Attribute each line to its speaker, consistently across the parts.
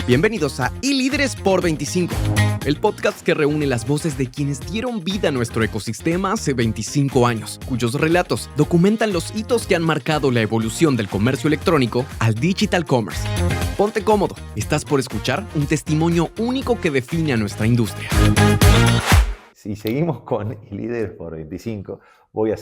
Speaker 1: Bienvenidos a iLíderes por 25, el podcast que reúne las voces de quienes dieron vida a nuestro ecosistema hace 25 años, cuyos relatos documentan los hitos que han marcado la evolución del comercio electrónico al digital commerce. Ponte cómodo, estás por escuchar un testimonio único que define a nuestra industria.
Speaker 2: Si seguimos con iLíderes por 25, voy a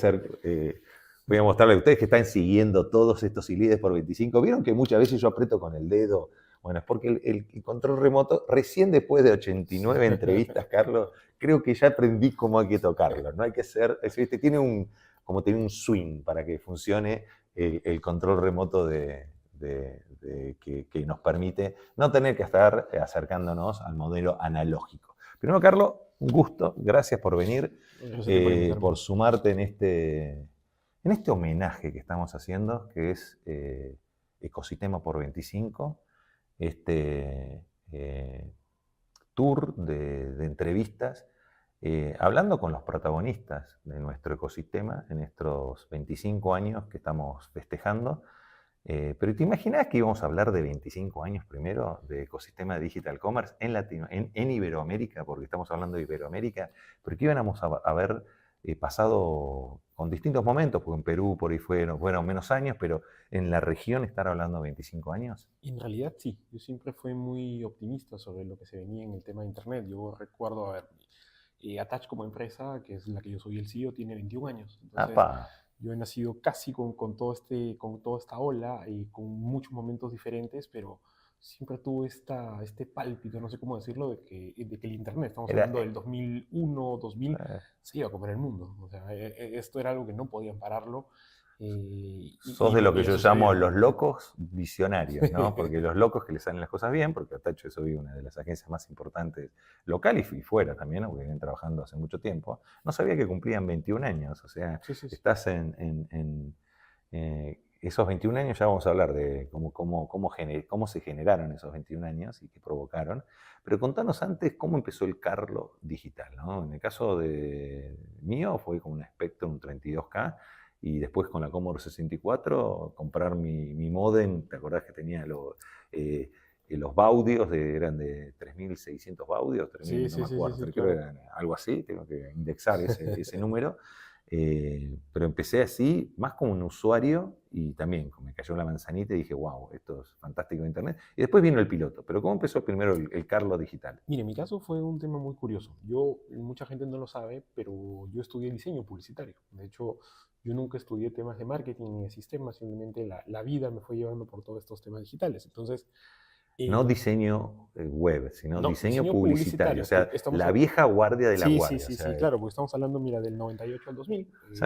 Speaker 2: mostrarles a ustedes que están siguiendo todos estos iLíderes por 25. ¿Vieron que muchas veces yo aprieto con el dedo? Bueno, es porque el control remoto, recién después de 89 entrevistas, Carlos, creo que ya aprendí cómo hay que tocarlo. No hay que ser, tiene un swing para que funcione el control remoto que nos permite no tener que estar acercándonos al modelo analógico. Primero, Carlos, un gusto, gracias por venir, por sumarte en este homenaje que estamos haciendo, que es Ecosistema por 25, tour de entrevistas, hablando con los protagonistas de nuestro ecosistema en estos 25 años que estamos festejando. Pero ¿te imaginás que íbamos a hablar de 25 años primero de ecosistema de digital commerce en Iberoamérica, porque estamos hablando de Iberoamérica, pero que íbamos a haber pasado con distintos momentos, porque en Perú por ahí fueron menos años, pero en la región estar hablando de 25 años?
Speaker 3: En realidad sí, yo siempre fui muy optimista sobre lo que se venía en el tema de Internet. Yo recuerdo, Attach como empresa, que es la que yo soy el CEO, tiene 21 años. Entonces, yo he nacido casi con toda esta ola y con muchos momentos diferentes, pero siempre tuve este pálpito, no sé cómo decirlo, de que el Internet, estamos hablando del 2001, 2000, se iba a comer el mundo. O sea, esto era algo que no podían pararlo.
Speaker 2: Sos de lo que yo llamo los locos visionarios, ¿no? Porque los locos que les salen las cosas bien, porque Attach es hoy una de las agencias más importantes local y fuera también, ¿no? Porque vienen trabajando hace mucho tiempo, no sabía que cumplían 21 años, o sea, sí. Estás en esos 21 años, ya vamos a hablar de cómo se generaron esos 21 años y qué provocaron, pero contanos antes cómo empezó el Carlos digital, ¿no? En el caso mío fue con un Spectrum 32K, y después con la Commodore 64 comprar mi modem. ¿Te acordás que tenía los baudios? Eran de 3.600 baudios, 3.000, no me acuerdo, creo que eran algo así, tengo que indexar ese número. Pero empecé así, más como un usuario, y también me cayó la manzanita y dije, wow, esto es fantástico de Internet. Y después vino el piloto. Pero ¿cómo empezó primero el Carlos digital?
Speaker 3: Mire, mi caso fue un tema muy curioso. Mucha gente no lo sabe, pero yo estudié diseño publicitario. De hecho, yo nunca estudié temas de marketing ni de sistemas, simplemente la vida me fue llevando por todos estos temas digitales. Entonces,
Speaker 2: no diseño web, sino diseño publicitario. O sea, la vieja guardia de la guardia.
Speaker 3: Sí, claro, porque estamos hablando, mira, del 98 al 2000.
Speaker 2: Sí.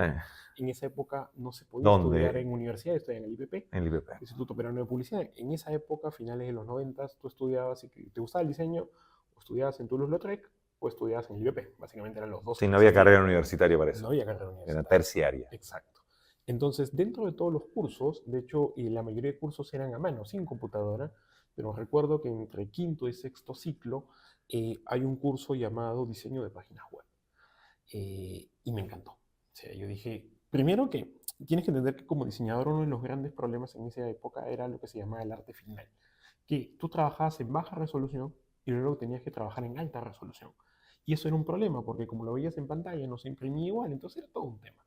Speaker 3: En esa época no se podía estudiar en universidad, estudié en el IPP.
Speaker 2: En el IPP.
Speaker 3: Instituto Peruano de Publicidad. En esa época, finales de los 90, tú estudiabas, si te gustaba el diseño, o estudiabas en Toulouse-Lautrec, o estudiabas en el IPP. Básicamente eran los dos.
Speaker 2: Sí, no había carrera universitaria para eso.
Speaker 3: No había carrera universitaria.
Speaker 2: Era terciaria.
Speaker 3: Exacto. Entonces, dentro de todos los cursos, de hecho, la mayoría de cursos eran a mano, sin computadora, pero recuerdo que entre quinto y sexto ciclo hay un curso llamado Diseño de Páginas Web. Y me encantó. O sea, yo dije, primero que tienes que entender que como diseñador uno de los grandes problemas en esa época era lo que se llamaba el arte final. Que tú trabajabas en baja resolución y luego tenías que trabajar en alta resolución. Y eso era un problema porque como lo veías en pantalla no se imprimía igual, entonces era todo un tema.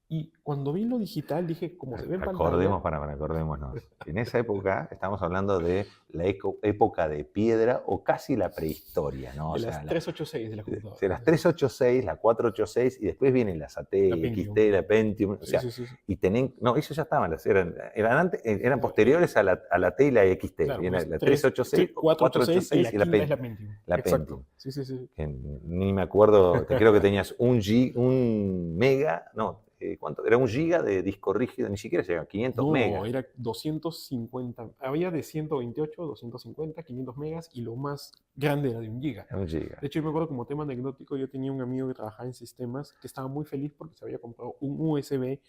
Speaker 3: Y cuando vi lo digital dije, como se ve en pantalla...
Speaker 2: Acordémonos. En esa época estamos hablando de la época de piedra o casi la prehistoria, ¿no?
Speaker 3: De las 386 de la computadora.
Speaker 2: De las 386, la 486 y después vienen las AT, la XT, la Pentium. O sea, sí. Y no, ellos ya estaban, eran posteriores a la T y la XT.
Speaker 3: Claro,
Speaker 2: la 386, 486 y la Pentium.
Speaker 3: La Pentium. Sí.
Speaker 2: Que ni me acuerdo, creo que tenías un mega, no. ¿Cuánto? Era 1 giga de disco rígido, ni siquiera llegaba a 500 megas.
Speaker 3: No, era 250. Había de 128, 250, 500 megas y lo más grande era de 1 giga.
Speaker 2: 1 giga.
Speaker 3: De hecho, yo me acuerdo como tema anecdótico, yo tenía un amigo que trabajaba en sistemas que estaba muy feliz porque se había comprado un USB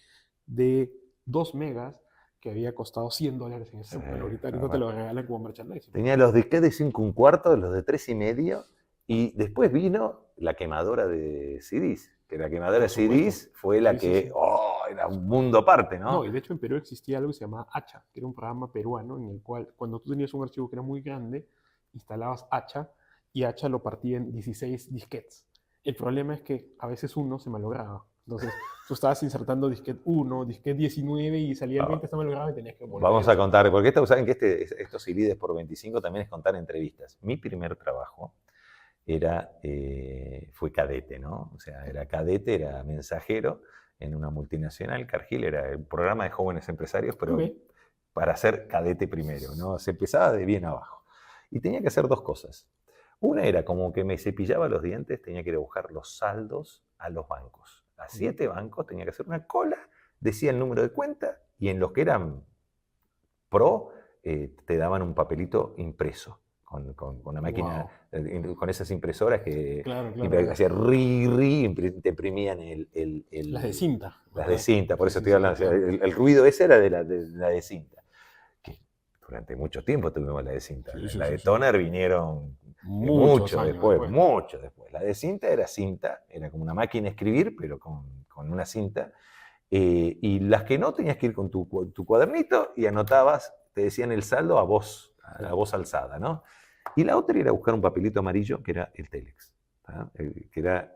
Speaker 3: de 2 megas que había costado $100 en ese momento. Ahorita te lo regalan como merchandising.
Speaker 2: Tenía los disquetes de 5 1/4, los de 3,5 y después vino la quemadora de CDs. Que la quemadora de CDs fue la que, era era un mundo aparte, ¿no?
Speaker 3: No, y de hecho en Perú existía algo que se llamaba Hacha, que era un programa peruano en el cual cuando tú tenías un archivo que era muy grande, instalabas Hacha y Hacha lo partía en 16 disquetes. El problema es que a veces uno se malograba. Entonces tú estabas insertando disquete 1, disquete 19 y salía el 20, está malogrado y tenías que volver.
Speaker 2: Vamos a contar, porque saben que estos divides por 25 también es contar entrevistas. Mi primer trabajo fue cadete, ¿no? O sea, era cadete, era mensajero en una multinacional. Cargill era el programa de jóvenes empresarios, pero para ser cadete primero, ¿no? Se empezaba de bien abajo. Y tenía que hacer dos cosas. Una era como que me cepillaba los dientes, tenía que ir a buscar los saldos a los bancos. A 7 bancos tenía que hacer una cola, decía el número de cuenta, y en los que eran pro, te daban un papelito impreso. Con una máquina, con esas impresoras que hacía te imprimían
Speaker 3: las de cinta.
Speaker 2: Las de cinta, por eso estoy hablando. El ruido ese era de la de cinta. Que durante mucho tiempo tuvimos la de cinta. La de toner vinieron mucho después. La de cinta era como una máquina de escribir, pero con una cinta. Y las que no, tenías que ir con tu cuadernito y anotabas, te decían el saldo a voz alzada, ¿no? Y la otra era buscar un papelito amarillo que era el Telex, ¿tá? Que era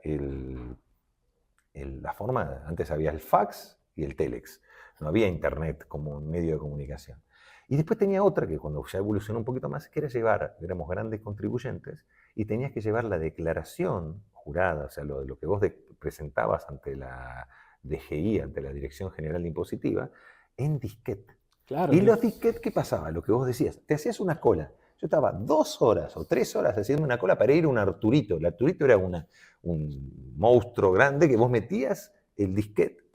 Speaker 2: la forma, antes había el fax y el Telex, no había internet como un medio de comunicación. Y después tenía otra que cuando ya evolucionó un poquito más, que era éramos grandes contribuyentes, y tenías que llevar la declaración jurada, o sea, lo que vos presentabas ante la DGI, ante la Dirección General de Impositiva, en disquete. Claro, y los disquetes, ¿qué pasaba? Lo que vos decías, te hacías una cola. Yo estaba 2 horas o 3 horas haciendo una cola para ir a un Arturito. El Arturito era un monstruo grande que vos metías el disquete,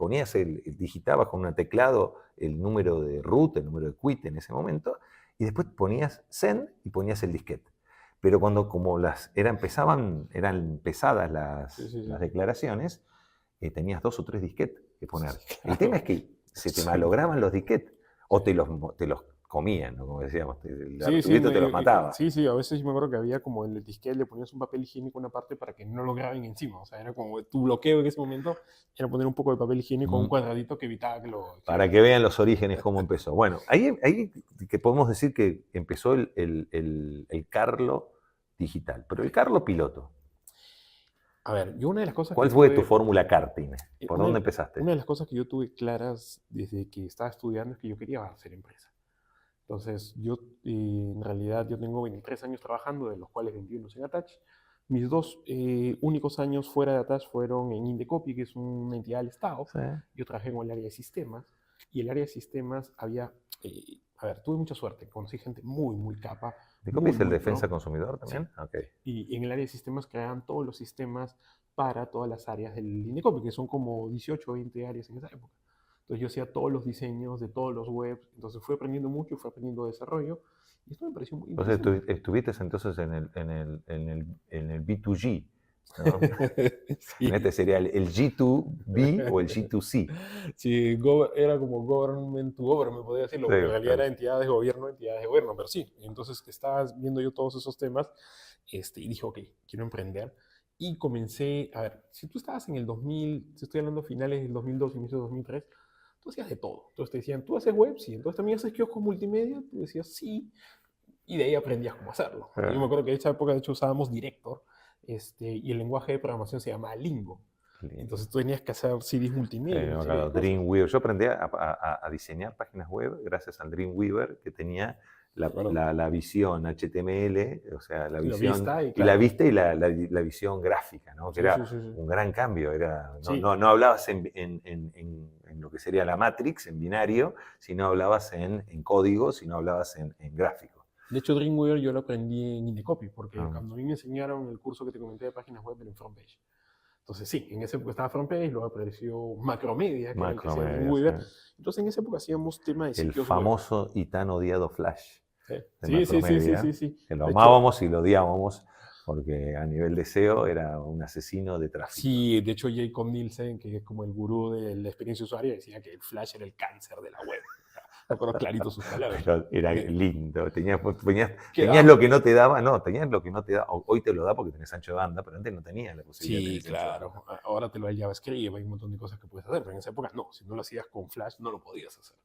Speaker 2: digitabas con un teclado el número de root, el número de quit en ese momento, y después ponías send y ponías el disquete. Pero como eran pesadas las declaraciones, tenías 2 o 3 disquetes que poner. Claro. El tema es que se te malograban los disquetes o te los comían, ¿no? Como decíamos, el Arturito te los mataba.
Speaker 3: Sí, a veces yo me acuerdo que había como en el disquete le ponías un papel higiénico en una parte para que no lo graben encima. O sea, era como tu bloqueo en ese momento, era poner un poco de papel higiénico, un cuadradito que evitaba que lo...
Speaker 2: Para que vean los orígenes, cómo empezó. Bueno, ahí que podemos decir que empezó el Carlo digital, pero el Carlo piloto.
Speaker 3: A ver, yo una de las cosas
Speaker 2: ¿Cuál fue tu fórmula karting? ¿Por dónde empezaste?
Speaker 3: Una de las cosas que yo tuve claras desde que estaba estudiando es que yo quería hacer empresa. Entonces, en realidad, yo tengo 23 años trabajando, de los cuales 21 en Attach. Mis 2 únicos años fuera de Attach fueron en Indecopy, que es una entidad del Estado. Sí. Yo trabajé en el área de sistemas, y el área de sistemas había... tuve mucha suerte, conocí gente muy, muy capa.
Speaker 2: ¿Indecopy es el defensa consumidor también?
Speaker 3: Sí. Okay. Y en el área de sistemas creaban todos los sistemas para todas las áreas del Indecopy, que son como 18 o 20 áreas en esa época. Entonces yo hacía todos los diseños de todos los webs, entonces fui aprendiendo mucho, fui aprendiendo desarrollo, y esto me pareció muy interesante.
Speaker 2: Entonces estuviste entonces en el B2G, ¿no? Sí. Este sería el G2B o el G2C.
Speaker 3: Sí, era como government to government, podría decirlo, porque en realidad era entidades de gobierno, pero sí. Entonces estaba viendo yo todos esos temas y dije, ok, quiero emprender. Y comencé, a ver, si tú estabas en el 2000, si estoy hablando finales del 2002, inicio del 2003, tú hacías de todo. Entonces te decían, ¿tú haces web? Sí. Entonces también haces kioscos multimedia. Tú decías, sí. Y de ahí aprendías cómo hacerlo. Yo me acuerdo que en esa época, de hecho, usábamos Director. Y el lenguaje de programación se llamaba Lingo. Entonces tú tenías que hacer CDs multimedia.
Speaker 2: Dreamweaver. Yo aprendí a diseñar páginas web gracias al Dreamweaver, que tenía la visión HTML, o sea, la visión la vista y la visión gráfica, ¿no? Que era un gran cambio. No hablabas en lo que sería la Matrix, en binario, sino hablabas en código, sino hablabas en gráfico.
Speaker 3: De hecho, Dreamweaver yo lo aprendí en Indecopy, porque cuando a mí me enseñaron el curso que te comenté de páginas web en FrontPage. Entonces sí, en esa época estaba FrontPage, luego apareció Macromedia, que era el que hacía Dreamweaver. Entonces en esa época hacíamos tema de sitios
Speaker 2: web. El famoso y tan odiado Flash.
Speaker 3: Sí.
Speaker 2: Que lo amábamos y lo odiábamos, porque a nivel de SEO era un asesino de tráfico.
Speaker 3: Sí, de hecho Jacob Nielsen, que es como el gurú de la experiencia usuaria, decía que el Flash era el cáncer de la web. Recuerdo clarito sus palabras.
Speaker 2: Pero era
Speaker 3: Eh,
Speaker 2: lindo, tenías
Speaker 3: Quedaba-
Speaker 2: lo que no te daba, no, tenías lo que no te da, hoy te lo da porque tenés ancho de banda, pero antes no tenías la posibilidad de
Speaker 3: Sí,
Speaker 2: tener ese ancho de banda.
Speaker 3: claro. Ahora te lo da el JavaScript, hay un montón de cosas que puedes hacer, pero en esa época no. Si no lo hacías con Flash, no lo podías hacer.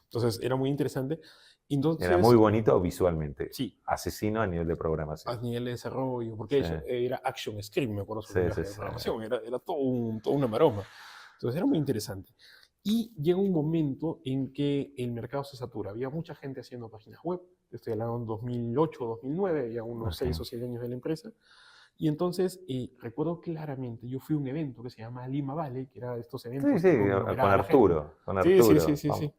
Speaker 3: Entonces era muy interesante.
Speaker 2: Era muy
Speaker 3: Entonces,
Speaker 2: bonito visualmente,
Speaker 3: sí,
Speaker 2: asesino a nivel de
Speaker 3: a
Speaker 2: programación.
Speaker 3: nivel de desarrollo, porque
Speaker 2: Sí,
Speaker 3: eso era Action Script, me acuerdo su
Speaker 2: sí,
Speaker 3: lenguaje
Speaker 2: sí,
Speaker 3: de
Speaker 2: sí.
Speaker 3: programación, era toda una maroma. Entonces era muy interesante. Y llega un momento en que el mercado se satura. Había mucha gente haciendo páginas web. Estoy hablando en 2008, 2009, había unos
Speaker 2: Ok.
Speaker 3: 6 o 7 años de la empresa. Y entonces recuerdo claramente, yo fui a un evento que se llama Lima Valley, que era de estos
Speaker 2: Sí,
Speaker 3: eventos
Speaker 2: sí,
Speaker 3: que
Speaker 2: con
Speaker 3: conglomeraba a la gente.
Speaker 2: Arturo, con
Speaker 3: Sí, sí,
Speaker 2: Arturo.
Speaker 3: sí, sí,
Speaker 2: Vamos.
Speaker 3: sí.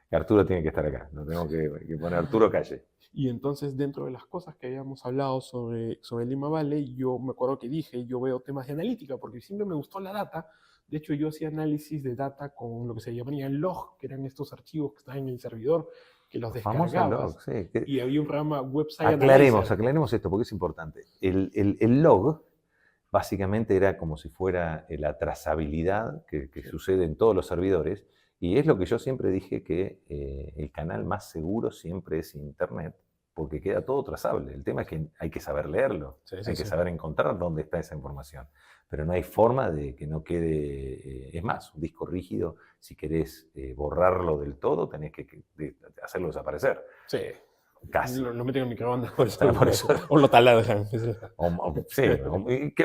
Speaker 2: Que Arturo tiene que estar acá, no tengo que poner Arturo Calle.
Speaker 3: Y entonces, dentro de las cosas que habíamos hablado sobre Lima Valley, yo me acuerdo que dije, yo veo temas de analítica, porque siempre me gustó la data. De hecho, yo hacía análisis de data con lo que se llamarían log, que eran estos archivos que estaban en el servidor, que los
Speaker 2: Famoso
Speaker 3: descargabas.
Speaker 2: log, sí.
Speaker 3: Y había un programa Website Analyzer.
Speaker 2: Aclaremos esto porque es importante. El log básicamente era como si fuera la trazabilidad que sucede en todos los servidores, y es lo que yo siempre dije, que el canal más seguro siempre es Internet, porque queda todo trazable. El tema es que hay que saber leerlo,
Speaker 3: Sí, sí,
Speaker 2: hay que
Speaker 3: sí.
Speaker 2: saber encontrar dónde está esa información, pero no hay forma de que no quede, es más, un disco rígido, si querés borrarlo del todo, tenés que hacerlo desaparecer.
Speaker 3: Sí.
Speaker 2: Casi.
Speaker 3: Lo meten en microondas, por eso,
Speaker 2: Por eso.
Speaker 3: o lo taladran.
Speaker 2: Sí,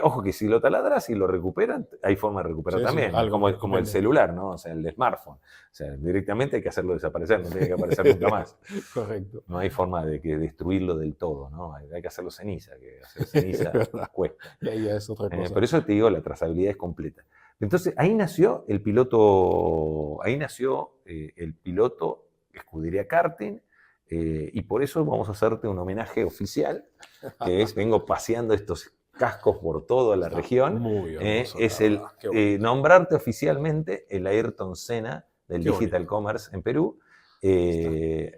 Speaker 2: ojo que si lo taladras y lo recuperan, hay forma de recuperar
Speaker 3: Sí, sí,
Speaker 2: también,
Speaker 3: algo
Speaker 2: como el
Speaker 3: recupera.
Speaker 2: celular, ¿no? O sea, el smartphone. O sea, directamente hay que hacerlo desaparecer, no tiene que aparecer nunca más.
Speaker 3: Correcto.
Speaker 2: No hay forma de que destruirlo del todo, ¿no? Hay que hacerlo ceniza, que hacer ceniza cuesta.
Speaker 3: Y ahí ya es otra cosa.
Speaker 2: Por eso te digo, la trazabilidad es completa. Entonces, ahí nació el piloto Escudería Karting, y por eso vamos a hacerte un homenaje oficial, que es, vengo paseando estos cascos por toda la región,
Speaker 3: Muy hermoso,
Speaker 2: es
Speaker 3: la
Speaker 2: el
Speaker 3: verdad. Qué bonito.
Speaker 2: nombrarte oficialmente el Ayrton Senna del
Speaker 3: Qué
Speaker 2: Digital
Speaker 3: bonito.
Speaker 2: Commerce en Perú.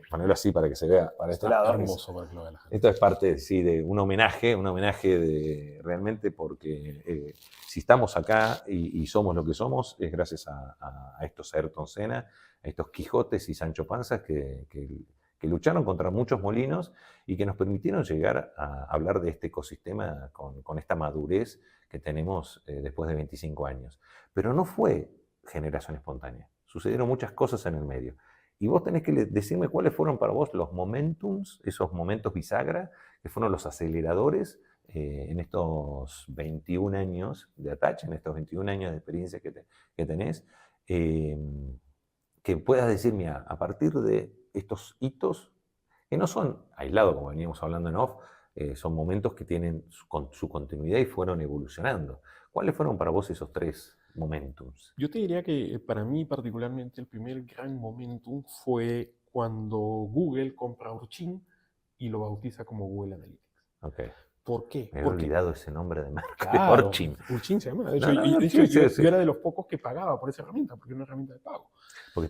Speaker 2: Ponerlo así para que se vea para este
Speaker 3: Está
Speaker 2: lado.
Speaker 3: hermoso para que lo vea la gente.
Speaker 2: Esto es parte, sí, de un homenaje de realmente, porque si estamos acá y somos lo que somos, es gracias a estos Ayrton Senna, a estos Quijotes y Sancho Panzas que lucharon contra muchos molinos y que nos permitieron llegar a hablar de este ecosistema con esta madurez que tenemos después de 25 años. Pero no fue generación espontánea, sucedieron muchas cosas en el medio. Y vos tenés que decirme cuáles fueron para vos los momentums, esos momentos bisagra, que fueron los aceleradores en estos 21 años de Attach, en estos 21 años de experiencia que tenés, que puedas decirme a partir de estos hitos, que no son aislados, como veníamos hablando en off, son momentos que tienen su continuidad y fueron evolucionando. ¿Cuáles fueron para vos esos 3 momentums?
Speaker 3: Yo te diría que para mí particularmente el primer gran momentum fue cuando Google compra Urchin y lo bautiza como Google Analytics.
Speaker 2: Okay.
Speaker 3: ¿Por qué?
Speaker 2: Me había olvidado ese nombre de marca.
Speaker 3: Claro,
Speaker 2: Urchin.
Speaker 3: Urchin se llama. De hecho,
Speaker 2: Sí.
Speaker 3: yo era de los pocos que pagaba por esa herramienta, porque era una herramienta de pago.
Speaker 2: Porque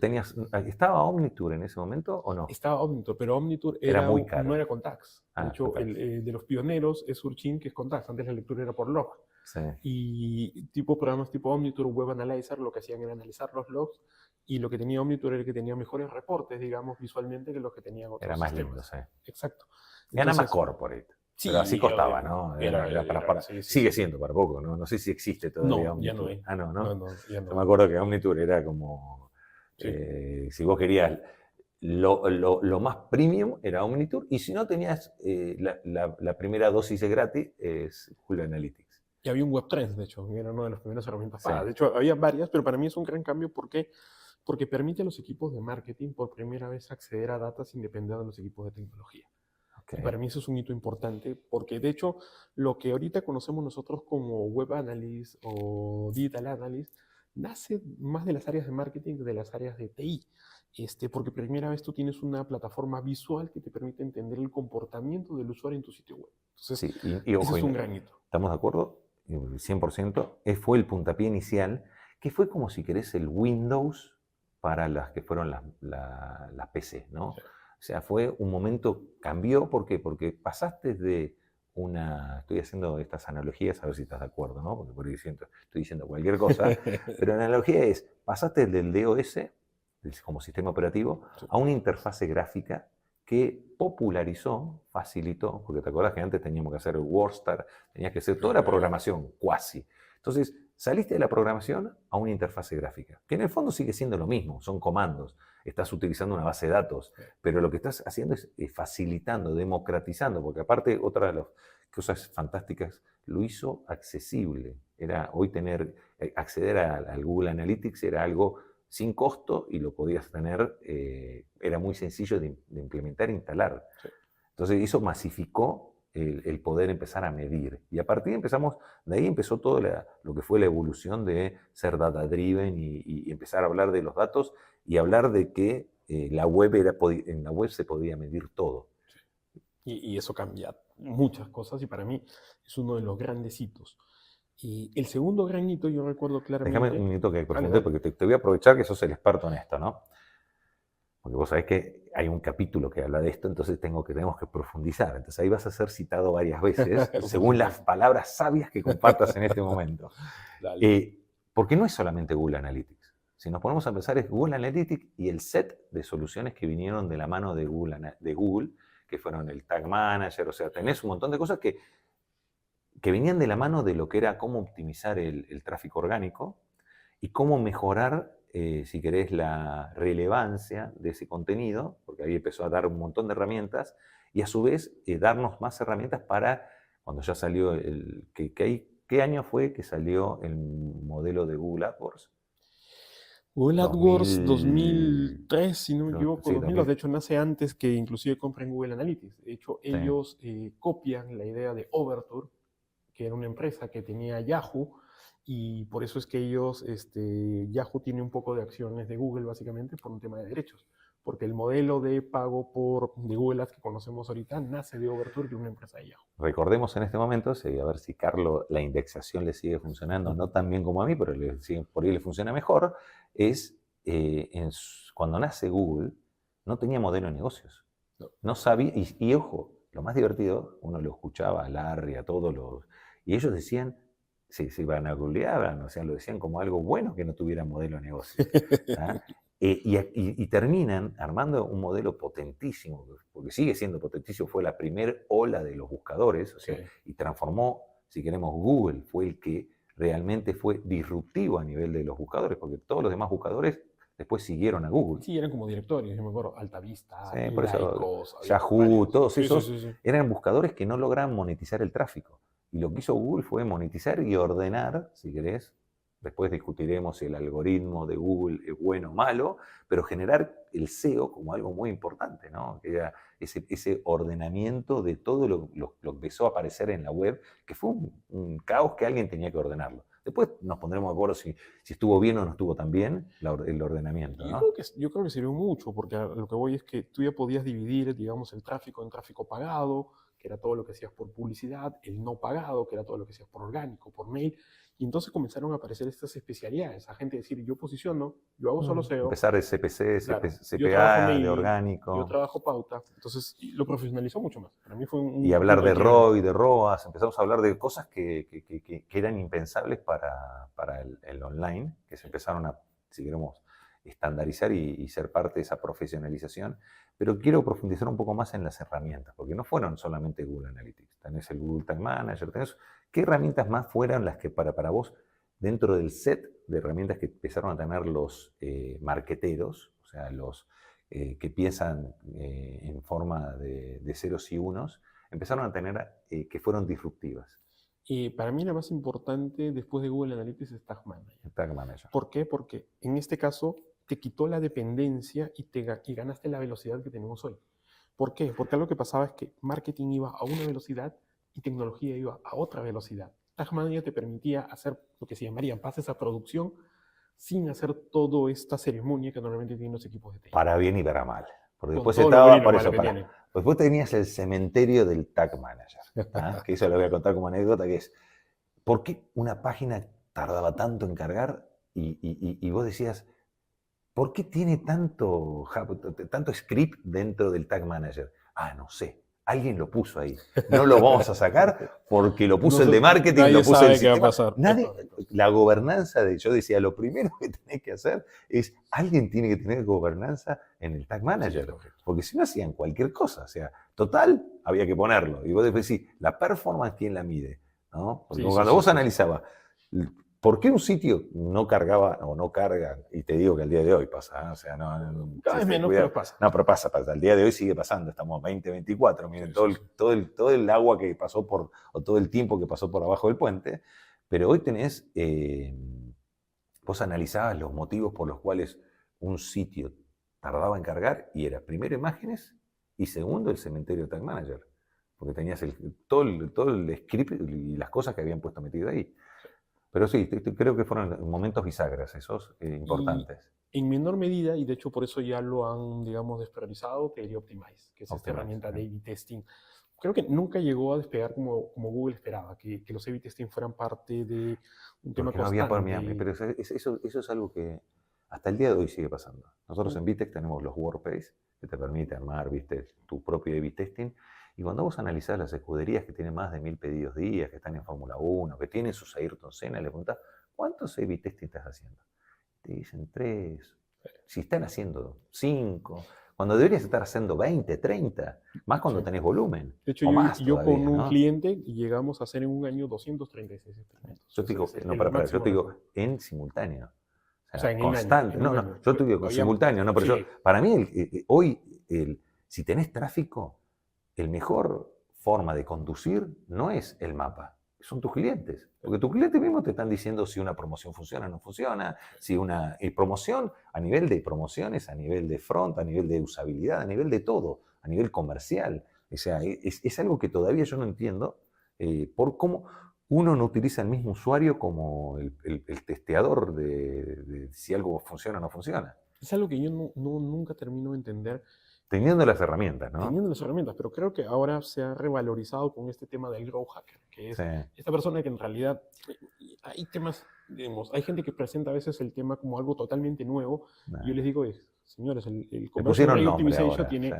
Speaker 2: ¿estaba Omnitour en ese momento o no?
Speaker 3: Estaba Omnitour, pero Omnitour
Speaker 2: Era muy caro.
Speaker 3: no era con tags. De
Speaker 2: Ah,
Speaker 3: hecho,
Speaker 2: con tags.
Speaker 3: de los pioneros es Urchin, que es con tags. Antes la lectura era por log.
Speaker 2: Sí.
Speaker 3: Y programas tipo Omnitour, Web Analyzer, lo que hacían era analizar los logs, y lo que tenía Omnitour era que tenía mejores reportes, digamos, visualmente, que los que tenían otros
Speaker 2: Era más
Speaker 3: sistemas.
Speaker 2: lindo, sí.
Speaker 3: Exacto.
Speaker 2: Era
Speaker 3: Entonces,
Speaker 2: más corporate.
Speaker 3: sí,
Speaker 2: Pero así costaba,
Speaker 3: obvio.
Speaker 2: ¿no?
Speaker 3: Era sí,
Speaker 2: sigue
Speaker 3: sí.
Speaker 2: siendo para poco, ¿no? No sé si existe todavía
Speaker 3: No, ya
Speaker 2: Omnitour.
Speaker 3: no hay.
Speaker 2: Ah, no.
Speaker 3: No, ya
Speaker 2: Yo
Speaker 3: no.
Speaker 2: me acuerdo que Omnitour era como,
Speaker 3: Sí.
Speaker 2: si vos querías lo más premium era Omnitour, y si no tenías la primera dosis de gratis, es Google Analytics.
Speaker 3: Y había un WebTrends, de hecho, era una de las primeras herramientas
Speaker 2: Sí.
Speaker 3: pagas. De hecho, había varias, pero para mí es un gran cambio porque permite a los equipos de marketing por primera vez acceder a datos sin depender de los equipos de tecnología.
Speaker 2: Okay.
Speaker 3: Y para mí eso es un hito importante porque, de hecho, lo que ahorita conocemos nosotros como Web Analyst o Digital Analyst nace más de las áreas de marketing que de las áreas de TI. Porque primera vez tú tienes una plataforma visual que te permite entender el comportamiento del usuario en tu sitio web. Entonces,
Speaker 2: sí, y ojo,
Speaker 3: ese es un gran hito.
Speaker 2: ¿Estamos de acuerdo? 100%. Fue el puntapié inicial, que fue como si querés el Windows para las que fueron las PC, ¿no?
Speaker 3: Sí.
Speaker 2: O sea, fue un momento, cambió, ¿por qué? Porque pasaste de estoy haciendo estas analogías, a ver si estás de acuerdo, ¿no? Porque por ahí estoy diciendo cualquier cosa, pero la analogía es, pasaste del DOS, como sistema operativo,
Speaker 3: Sí.
Speaker 2: a una interfase gráfica que popularizó, facilitó, porque te acuerdas que antes teníamos que hacer WordStar, tenías que hacer toda la programación, cuasi. Entonces, saliste de la programación a una interfase gráfica, que en el fondo sigue siendo lo mismo, son comandos, estás utilizando una base de datos, pero lo que estás haciendo es facilitando, democratizando, porque aparte, otra de las cosas fantásticas, lo hizo accesible. Hoy acceder al Google Analytics era algo sin costo y lo podías tener, era muy sencillo de implementar e instalar.
Speaker 3: Sí.
Speaker 2: Entonces eso masificó el poder empezar a medir. Y a partir de ahí empezó todo lo que fue la evolución de ser data driven y empezar a hablar de los datos y hablar de que en la web se podía medir todo.
Speaker 3: Y eso cambia muchas cosas y para mí es uno de los grandes hitos. Y el segundo gran hito, yo recuerdo claramente...
Speaker 2: Déjame un minuto que
Speaker 3: Dale,
Speaker 2: profundice,
Speaker 3: dale.
Speaker 2: porque te voy a aprovechar que sos el experto en esto, ¿no? Porque vos sabés que hay un capítulo que habla de esto, entonces tenemos que profundizar. Entonces ahí vas a ser citado varias veces, según las palabras sabias que compartas en este momento.
Speaker 3: Dale.
Speaker 2: Porque no es solamente Google Analytics. Si nos ponemos a pensar, es Google Analytics y el set de soluciones que vinieron de la mano de Google, que fueron el Tag Manager, o sea, tenés un montón de cosas que venían de la mano de lo que era cómo optimizar el tráfico orgánico y cómo mejorar, si querés, la relevancia de ese contenido, porque ahí empezó a dar un montón de herramientas, y a su vez darnos más herramientas para, cuando ya salió ¿qué año fue que salió el modelo de Google AdWords?
Speaker 3: Google AdWords
Speaker 2: 2000...
Speaker 3: 2003, si no me equivoco,
Speaker 2: Sí,
Speaker 3: 2002, de hecho nace antes que inclusive compren Google Analytics. De hecho,
Speaker 2: Sí.
Speaker 3: ellos copian la idea de Overture, que era una empresa que tenía Yahoo, y por eso es que ellos, Yahoo tiene un poco de acciones de Google básicamente por un tema de derechos, porque el modelo de pago de Google Ads que conocemos ahorita nace de Overture, que es una empresa de Yahoo.
Speaker 2: Recordemos en este momento, a ver si Carlos la indexación le sigue funcionando, no tan bien como a mí, pero por ahí le funciona mejor, cuando nace Google, no tenía modelo de negocios. No sabía, y ojo, lo más divertido, uno lo escuchaba a Larry, a todos y ellos decían, se vanagloriaban, o sea, lo decían como algo bueno que no tuviera modelo de negocio. Y terminan armando un modelo potentísimo, porque sigue siendo potentísimo, fue la primera ola de los buscadores, o sea,
Speaker 3: Sí.
Speaker 2: y transformó, si queremos, Google fue el que realmente fue disruptivo a nivel de los buscadores, porque todos los demás buscadores después siguieron a Google.
Speaker 3: Sí, eran como directorios, yo me acuerdo, Altavista,
Speaker 2: Sí, por eso,
Speaker 3: Lycos, había
Speaker 2: Yahoo,
Speaker 3: varios.
Speaker 2: todos
Speaker 3: Sí,
Speaker 2: esos
Speaker 3: sí, sí, sí.
Speaker 2: eran buscadores que no lograban monetizar el tráfico. Y lo que hizo Google fue monetizar y ordenar, si querés, después discutiremos si el algoritmo de Google es bueno o malo, pero generar el SEO como algo muy importante, ¿no? Que era ese ordenamiento de todo lo que empezó a aparecer en la web, que fue un caos que alguien tenía que ordenarlo. Después nos pondremos de acuerdo si estuvo bien o no estuvo tan bien el ordenamiento, ¿no?
Speaker 3: Yo creo que sirvió mucho, porque a lo que voy es que tú ya podías dividir, digamos, el tráfico en tráfico pagado, que era todo lo que hacías por publicidad, el no pagado, que era todo lo que hacías por orgánico, por mail, y entonces comenzaron a aparecer estas especialidades, a gente decir, yo posiciono, yo hago solo SEO,
Speaker 2: Empezar de CPC,
Speaker 3: claro, yo
Speaker 2: CPA,
Speaker 3: trabajo
Speaker 2: de
Speaker 3: mailing,
Speaker 2: orgánico.
Speaker 3: yo trabajo pauta, entonces lo profesionalizó mucho más. Para mí fue
Speaker 2: Y hablar de
Speaker 3: punto quiebre.
Speaker 2: ROI, de ROAS, empezamos a hablar de cosas que eran impensables para el online, que se empezaron a, si queremos, estandarizar y ser parte de esa profesionalización. Pero quiero profundizar un poco más en las herramientas, porque no fueron solamente Google Analytics. Tenés el Google Tag Manager, ¿qué herramientas más fueron las que para vos, dentro del set de herramientas que empezaron a tener los marqueteros, o sea, los que piensan en forma de ceros y unos, empezaron a tener que fueron disruptivas?
Speaker 3: Para mí la más importante después de Google Analytics es Tag Manager.
Speaker 2: El Tag Manager.
Speaker 3: ¿Por qué? Porque en este caso te quitó la dependencia y ganaste la velocidad que tenemos hoy. ¿Por qué? Porque algo que pasaba es que marketing iba a una velocidad y tecnología iba a otra velocidad. Tag Manager te permitía hacer lo que se llamarían pases a producción sin hacer toda esta ceremonia que normalmente tienen los equipos de TI.
Speaker 2: Para bien y para mal. Porque
Speaker 3: Con
Speaker 2: después
Speaker 3: todo lo
Speaker 2: estaba,
Speaker 3: bueno y
Speaker 2: por
Speaker 3: lo
Speaker 2: eso,
Speaker 3: malo que tiene.
Speaker 2: después tenías el cementerio del Tag Manager, que eso lo voy a contar como anécdota, que es, ¿por qué una página tardaba tanto en cargar? Y vos decías, ¿por qué tiene tanto script dentro del Tag Manager? Ah, no sé. alguien lo puso ahí. No lo vamos a sacar porque lo puso el de marketing,
Speaker 3: nadie
Speaker 2: lo puso
Speaker 3: sabe
Speaker 2: el
Speaker 3: qué va a
Speaker 2: sistema.
Speaker 3: pasar.
Speaker 2: Nadie, la gobernanza yo decía, lo primero que tenés que hacer es, alguien tiene que tener gobernanza en el Tag Manager,
Speaker 3: Sí,
Speaker 2: porque si no hacían cualquier cosa, o sea, total, había que ponerlo. Y vos después decís, la performance, ¿quién la mide? ¿No? Porque cuando vos analizabas, ¿por qué un sitio no cargaba o no carga? Y te digo que al día de hoy pasa, ¿eh? O sea,
Speaker 3: cada vez menos, pero pasa.
Speaker 2: No, pero pasa, al día de hoy sigue pasando, estamos 2024, miren, todo el agua que pasó o todo el tiempo que pasó por abajo del puente, pero hoy tenés, vos analizabas los motivos por los cuales un sitio tardaba en cargar y era, primero, imágenes y segundo, el cementerio Tag Manager, porque tenías todo el script y las cosas que habían puesto metido ahí. Pero sí, creo que fueron momentos bisagras esos importantes.
Speaker 3: Y en menor medida, y de hecho por eso ya lo han, digamos, despriorizado, Theory Optimize, que es esta herramienta de A/B testing. Creo que nunca llegó a despegar como Google esperaba, que los A/B testing fueran parte de un tema constante.
Speaker 2: Pero eso es algo que hasta el día de hoy sigue pasando. Nosotros en VTech tenemos los WordPress que te permite armar, viste, tu propio A/B testing. Y cuando vos analizás las escuderías que tienen más de 1000 pedidos día, que están en Fórmula 1, que tienen sus Ayrton Senna, le preguntás, ¿cuántos A/B testing estás haciendo? Te dicen 3. Si están haciendo 5, cuando deberías estar haciendo 20, 30, más cuando tenés volumen.
Speaker 3: De hecho,
Speaker 2: o más
Speaker 3: yo
Speaker 2: todavía,
Speaker 3: con un
Speaker 2: ¿no?
Speaker 3: cliente llegamos a hacer en un año 236 experimentos.
Speaker 2: Yo te digo, yo te digo en simultáneo. O sea,
Speaker 3: en
Speaker 2: constante.
Speaker 3: un año.
Speaker 2: Yo te digo con simultáneo, no, pero para mí, hoy, si tenés tráfico, el mejor forma de conducir no es el mapa, son tus clientes. Porque tus clientes mismos te están diciendo si una promoción funciona o no funciona, si una promoción, a nivel de promociones, a nivel de front, a nivel de usabilidad, a nivel de todo, a nivel comercial. O sea, es algo que todavía yo no entiendo por cómo uno no utiliza el mismo usuario como el testeador de si algo funciona o no funciona.
Speaker 3: Es algo que yo nunca termino de entender.
Speaker 2: Teniendo las herramientas, ¿no?
Speaker 3: Teniendo las herramientas, pero creo que ahora se ha revalorizado con este tema del Grow Hacker, que es esta persona que en realidad hay temas, digamos, hay gente que presenta a veces el tema como algo totalmente nuevo. Y yo les digo, señores, el Conversion Optimization tiene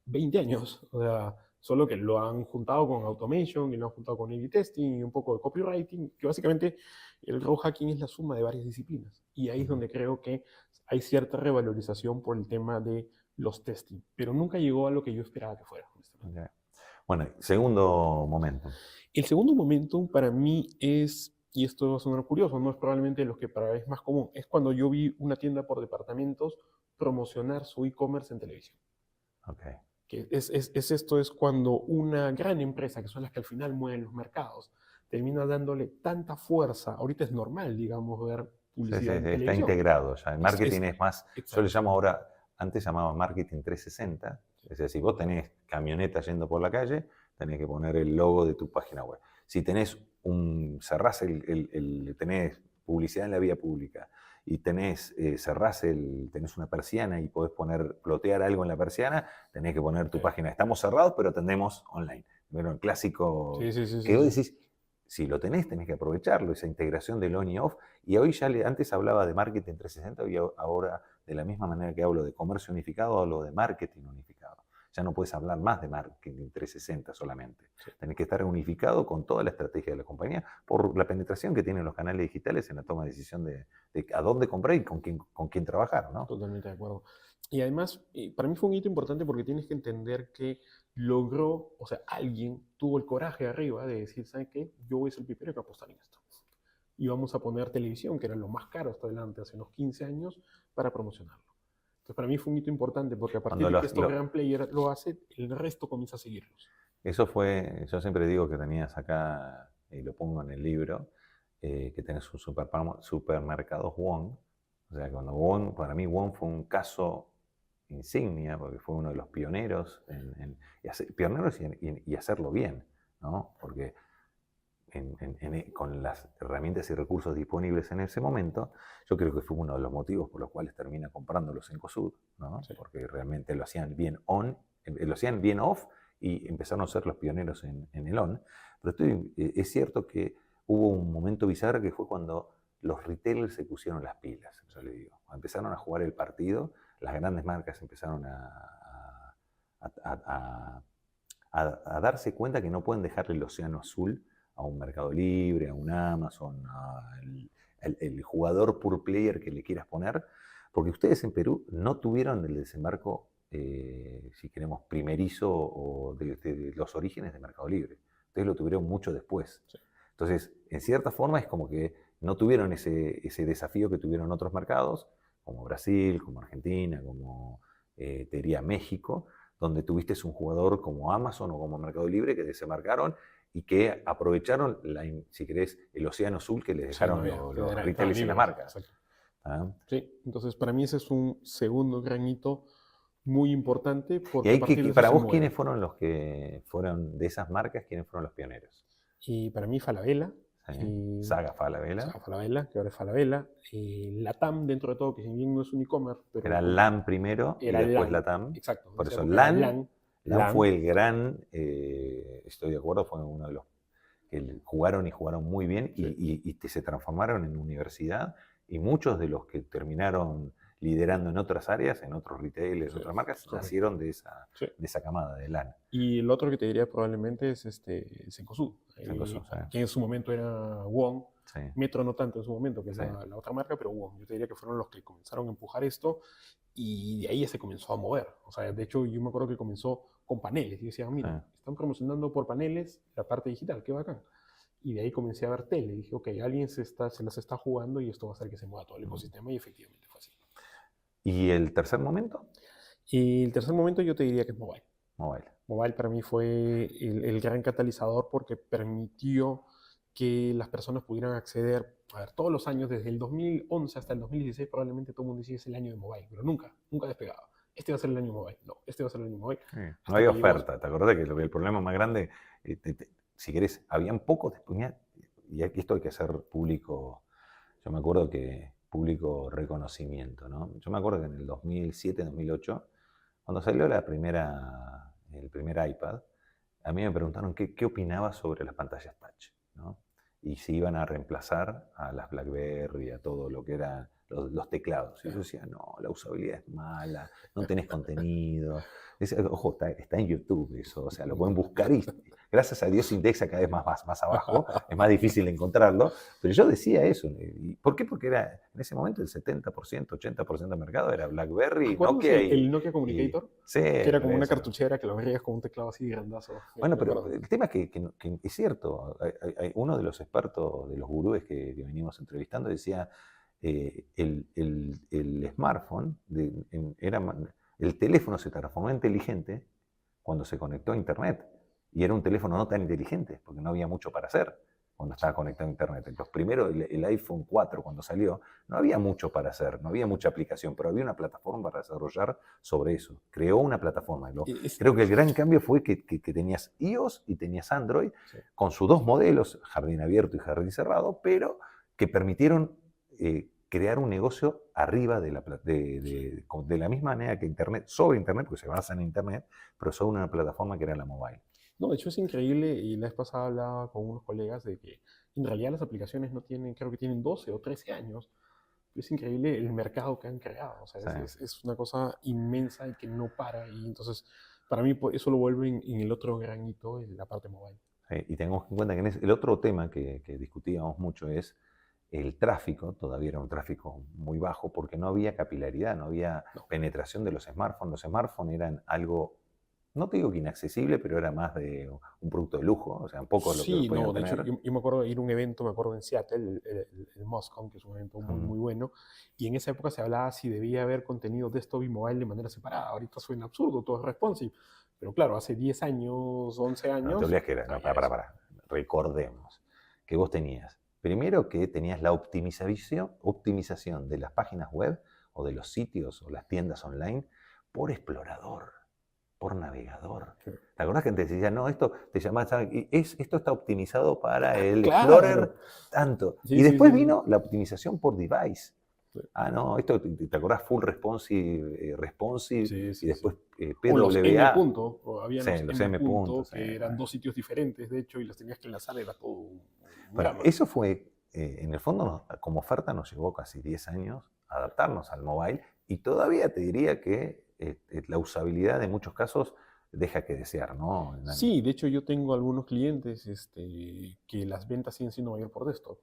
Speaker 3: 20 años, o sea, solo que lo han juntado con Automation y lo han juntado con A/B testing y un poco de copywriting, que básicamente el Grow Hacking es la suma de varias disciplinas. Y ahí es donde creo que hay cierta revalorización por el tema de los testing, pero nunca llegó a lo que yo esperaba que fuera.
Speaker 2: Okay. Bueno, segundo momento.
Speaker 3: El segundo momento para mí es, y esto va a sonar curioso, no es probablemente lo que para mí es más común, es cuando yo vi una tienda por departamentos promocionar su e-commerce en televisión.
Speaker 2: Okay.
Speaker 3: Que esto es cuando una gran empresa, que son las que al final mueven los mercados, termina dándole tanta fuerza. Ahorita es normal, digamos, ver publicidad en televisión.
Speaker 2: Está integrado ya. El marketing es más, yo le llamo ahora, antes llamaba marketing 360. Es decir, si vos tenés camionetas yendo por la calle, tenés que poner el logo de tu página web. Si tenés cerrás tenés publicidad en la vía pública y tenés una persiana y podés plotear algo en la persiana, tenés que poner tu página. Estamos cerrados, pero atendemos online. Bueno, el clásico que vos decís, si lo tenés que aprovecharlo, esa integración del on y off. Y hoy antes hablaba de marketing 360 y ahora, de la misma manera que hablo de comercio unificado, hablo de marketing unificado. Ya no puedes hablar más de marketing 360 solamente. Tenés que estar unificado con toda la estrategia de la compañía por la penetración que tienen los canales digitales en la toma de decisión de a dónde comprar y con quién trabajar, ¿no?
Speaker 3: Totalmente de acuerdo. Y además, para mí fue un hito importante porque tienes que entender que alguien tuvo el coraje arriba de decir, ¿sabes qué? Yo voy a ser el primero que apostar en esto. Y vamos a poner televisión, que era lo más caro hasta adelante, hace unos 15 años, para promocionarlo. Entonces, para mí fue un hito importante porque a partir de que estos gran players lo hacen, el resto comienza a seguirlos.
Speaker 2: Eso fue, yo siempre digo que tenías acá, y lo pongo en el libro, que tenés un supermercados Wong. O sea, cuando Wong, para mí Wong fue un caso insignia, porque fue uno de los pioneros y hacerlo bien, ¿no? Porque con las herramientas y recursos disponibles en ese momento, yo creo que fue uno de los motivos por los cuales termina comprando los Cencosud, ¿no? Sí. Porque realmente lo hacían bien lo hacían bien off y empezaron a ser los pioneros en el on. Pero es cierto que hubo un momento bisagra que fue cuando los retailers se pusieron las pilas, yo le digo. Cuando empezaron a jugar el partido, las grandes marcas empezaron a a darse cuenta que no pueden dejarle el océano azul a un Mercado Libre, a un Amazon, el jugador pure player que le quieras poner, porque ustedes en Perú no tuvieron el desembarco, si queremos, primerizo o de los orígenes de Mercado Libre. Ustedes lo tuvieron mucho después.
Speaker 3: Sí.
Speaker 2: Entonces, en cierta forma es como que no tuvieron ese desafío que tuvieron otros mercados, como Brasil, como Argentina, como te diría México, donde tuviste un jugador como Amazon o como Mercado Libre que desembarcaron y que aprovecharon, si querés, el océano azul que les dejaron los retailers y las marcas. ¿Ah?
Speaker 3: Sí, entonces para mí ese es un segundo gran hito muy importante. Porque
Speaker 2: Para vos, ¿quiénes fueron los que fueron de esas marcas? ¿Quiénes fueron los pioneros?
Speaker 3: Y para mí Falabella.
Speaker 2: Sí. Saga Falabella.
Speaker 3: Saga Falabella, que ahora es Falabella. Latam, dentro de todo, que si bien no es un e-commerce.
Speaker 2: Era LAN primero y después Latam.
Speaker 3: Exacto.
Speaker 2: Por eso LAN fue el gran, estoy de acuerdo, fue uno de los que jugaron muy bien y se transformaron en universidad, y muchos de los que terminaron liderando en otras áreas, en otros retailers, otras marcas, nacieron de esa camada de LAN.
Speaker 3: Y el otro que te diría probabblemente es Cencosud, que en su momento era Wong. Sí. Metro no tanto en su momento, que es la otra marca, pero Wong. Yo te diría que fueron los que comenzaron a empujar esto, y de ahí ya se comenzó a mover. O sea, de hecho, yo me acuerdo que comenzó con paneles. Y decían, mira, están promocionando por paneles la parte digital, qué bacán. Y de ahí comencé a ver tele. Y dije, ok, alguien se las está jugando y esto va a hacer que se mueva todo el ecosistema. Y efectivamente fue así.
Speaker 2: ¿Y el tercer momento?
Speaker 3: Y el tercer momento yo te diría que es mobile.
Speaker 2: Mobile
Speaker 3: para mí fue el gran catalizador, porque permitió que las personas pudieran acceder, a ver, todos los años, desde el 2011 hasta el 2016, probablemente todo el mundo decía es el año de mobile, pero nunca despegaba. Este va a ser el año mobile. No, este va a ser el año mobile.
Speaker 2: Sí. No había oferta. ¿Te acordás que el problema más grande, si querés, habían pocos, y esto hay que hacer público, yo me acuerdo que público reconocimiento, ¿no? Yo me acuerdo que en el 2007, 2008, cuando salió el primer iPad, a mí me preguntaron qué opinaba sobre las pantallas touch, ¿no? Y si iban a reemplazar a las BlackBerry, a todo lo que eran los teclados. Y yo decía, no, la usabilidad es mala, no tenés contenido. Ojo, está en YouTube eso, o sea, lo pueden buscar y gracias a Dios indexa cada vez más abajo, es más difícil encontrarlo, pero yo decía eso. ¿Y por qué? Porque era, en ese momento el 70%, 80% del mercado era BlackBerry, Nokia.
Speaker 3: El Nokia Communicator,
Speaker 2: sí,
Speaker 3: que era como una cartuchera que lo abrías con un teclado así grandazo.
Speaker 2: Bueno, pero el tema es que es cierto, hay uno de los expertos, de los gurúes que venimos entrevistando, decía, el smartphone, el teléfono se transformó en inteligente cuando se conectó a Internet. Y era un teléfono no tan inteligente, porque no había mucho para hacer cuando estaba conectado a Internet. Los primeros, el iPhone 4 cuando salió, no había mucho para hacer, no había mucha aplicación, pero había una plataforma para desarrollar sobre eso. Creó una plataforma. Creo que el gran cambio fue que tenías iOS y tenías Android, con sus dos modelos, jardín abierto y jardín cerrado, pero que permitieron crear un negocio arriba de la misma manera que Internet, sobre Internet, porque se basa en Internet, pero sobre una plataforma que era la mobile.
Speaker 3: No, de hecho es increíble, y la vez pasada hablaba con unos colegas de que en realidad las aplicaciones no tienen, creo que tienen 12 o 13 años. Es increíble el mercado que han creado, o sea, es una cosa inmensa y que no para, y entonces para mí eso lo vuelve en el otro gran hito, en la parte mobile.
Speaker 2: Y tengamos en cuenta que el otro tema que discutíamos mucho es el tráfico. Todavía era un tráfico muy bajo porque no había capilaridad, no había penetración de los smartphones. Los smartphones eran algo, no te digo que inaccesible, pero era más de un producto de lujo, o sea, un poco lo que lo podían tener.
Speaker 3: De hecho, yo me acuerdo de ir a un evento, me acuerdo en Seattle, el Moscom, que es un evento muy bueno, y en esa época se hablaba si debía haber contenido desktop y mobile de manera separada. Ahorita suena absurdo, todo es responsive, pero claro, hace 10 años, 11 años...
Speaker 2: No te olvides que era, recordemos que vos tenías, primero que tenías la optimización de las páginas web o de los sitios o las tiendas online por explorador, por navegador. Sí. ¿Te acordás que antes decía, no, esto te llamás, esto está optimizado para el Explorer tanto? Sí, y después vino la optimización por device. Sí. Ah, no, esto, ¿te acordás? Full responsive, y después PWA.
Speaker 3: O los M punto, o había
Speaker 2: los M puntos,
Speaker 3: que eran dos sitios diferentes, de hecho, y los tenías que enlazar, era todo
Speaker 2: bueno, eso fue, en el fondo, como oferta nos llevó casi 10 años adaptarnos al mobile, y todavía te diría que la usabilidad en muchos casos deja que desear, ¿no?
Speaker 3: Sí, de hecho yo tengo algunos clientes que las ventas siguen siendo mayor por desktop,